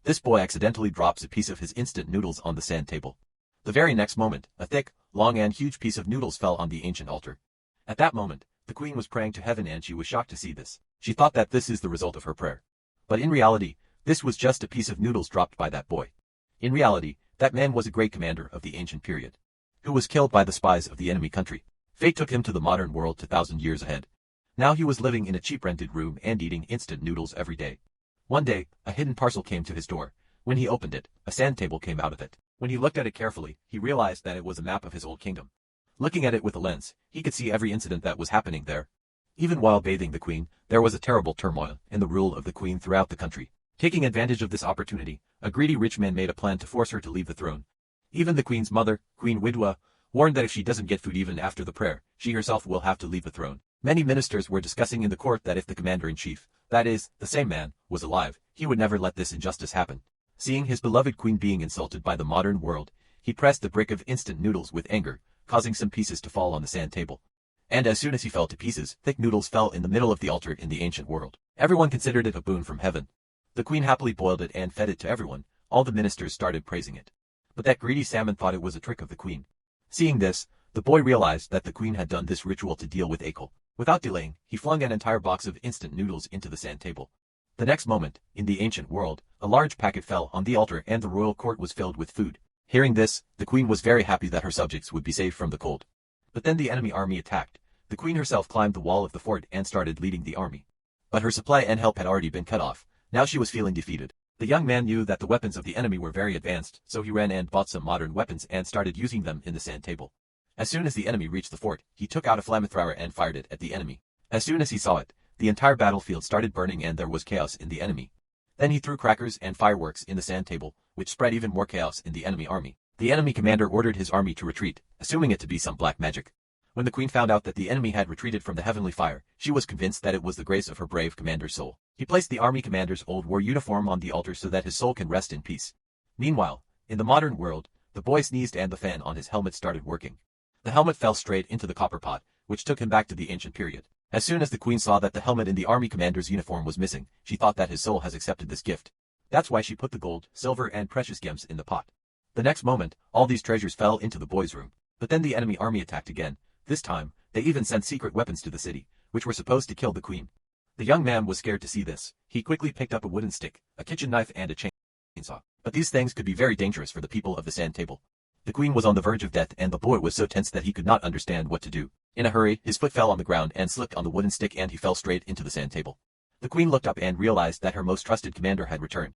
This boy accidentally drops a piece of his instant noodles on the sand table. The very next moment, a thick, long and huge piece of noodles fell on the ancient altar. At that moment, the queen was praying to heaven and she was shocked to see this. She thought that this is the result of her prayer. But in reality, this was just a piece of noodles dropped by that boy. In reality, that man was a great commander of the ancient period, who was killed by the spies of the enemy country. Fate took him to the modern world 2,000 years ahead. Now he was living in a cheap rented room and eating instant noodles every day. One day, a hidden parcel came to his door. When he opened it, a sand table came out of it. When he looked at it carefully, he realized that it was a map of his old kingdom. Looking at it with a lens, he could see every incident that was happening there. Even while bathing the queen, there was a terrible turmoil in the rule of the queen throughout the country. Taking advantage of this opportunity, a greedy rich man made a plan to force her to leave the throne. Even the queen's mother, Queen Widwa, warned that if she doesn't get food even after the prayer, she herself will have to leave the throne. Many ministers were discussing in the court that if the commander-in-chief, that is, the same man, was alive, he would never let this injustice happen. Seeing his beloved queen being insulted by the modern world, he pressed the brick of instant noodles with anger, causing some pieces to fall on the sand table. And as soon as he fell to pieces, thick noodles fell in the middle of the altar in the ancient world. Everyone considered it a boon from heaven. The queen happily boiled it and fed it to everyone. All the ministers started praising it. But that greedy salmon thought it was a trick of the queen. Seeing this, the boy realized that the queen had done this ritual to deal with Akil. Without delaying, he flung an entire box of instant noodles into the sand table. The next moment, in the ancient world, a large packet fell on the altar and the royal court was filled with food. Hearing this, the queen was very happy that her subjects would be saved from the cold. But then the enemy army attacked. The queen herself climbed the wall of the fort and started leading the army. But her supply and help had already been cut off. Now she was feeling defeated. The young man knew that the weapons of the enemy were very advanced, so he ran and bought some modern weapons and started using them in the sand table. As soon as the enemy reached the fort, he took out a flamethrower and fired it at the enemy. As soon as he saw it, the entire battlefield started burning and there was chaos in the enemy. Then he threw crackers and fireworks in the sand table, which spread even more chaos in the enemy army. The enemy commander ordered his army to retreat, assuming it to be some black magic. When the queen found out that the enemy had retreated from the heavenly fire, she was convinced that it was the grace of her brave commander's soul. He placed the army commander's old war uniform on the altar so that his soul can rest in peace. Meanwhile, in the modern world, the boy sneezed and the fan on his helmet started working. The helmet fell straight into the copper pot, which took him back to the ancient period. As soon as the queen saw that the helmet in the army commander's uniform was missing, she thought that his soul has accepted this gift. That's why she put the gold, silver and precious gems in the pot. The next moment, all these treasures fell into the boy's room. But then the enemy army attacked again. This time, they even sent secret weapons to the city, which were supposed to kill the queen. The young man was scared to see this. He quickly picked up a wooden stick, a kitchen knife and a chainsaw. But these things could be very dangerous for the people of the sand table. The queen was on the verge of death and the boy was so tense that he could not understand what to do. In a hurry, his foot fell on the ground and slipped on the wooden stick and he fell straight into the sand table. The queen looked up and realized that her most trusted commander had returned.